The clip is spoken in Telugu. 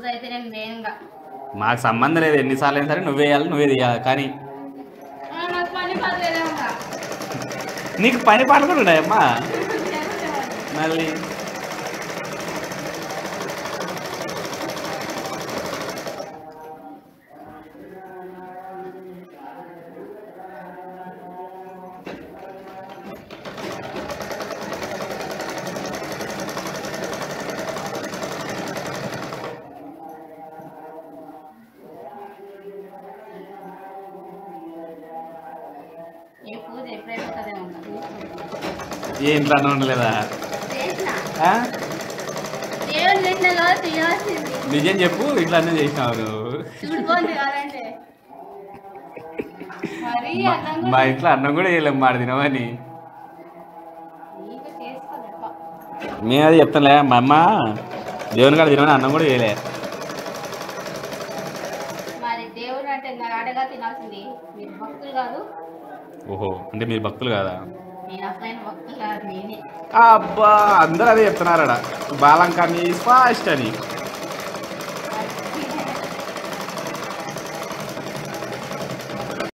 అయితే నేను వేయంగా. మాకు సంబంధం లేదు, ఎన్నిసార్లు అయినా సరే నువ్వే వేయాలి, నువ్వే తీయాలి. కానీ నాకు పని పడలేదేమో. నీకు పని పాటలు కూడా ఉన్నాయమ్మా మళ్ళీ. ఏ పూజ ఎప్పుడైపోతుందేమో. ఏ ఇంట్లో అన్నం ఉండలేదా? ఆ? దేవుడు పెట్టినలో తీయాల్సింది. నిజం చెప్పు, ఇంట్లో అన్నీ చేసినావు నువ్వు. చూడుకోండి కాదంటే మరి అన్నం మా ఇంట్లో అన్నం కూడా వేయలేము మాట తినమని. నీకు చేసుకోలేపా. మేము అది చెప్తానులే, మా అమ్మ దేవుని కాడ తినమని అన్నం కూడా వేయలే. మరి దేవుడు అంటే నాకు అడగా తినాల్సింది. మీరు భక్తులు కాదు. ఓహో, అంటే మీరు భక్తులు కాదా? నేను అసలైన భక్తులు కాదు, నేనే. అబ్బా, అందరూ అదే చెప్తున్నారట, బాలంకని ఫాస్ట్ అని.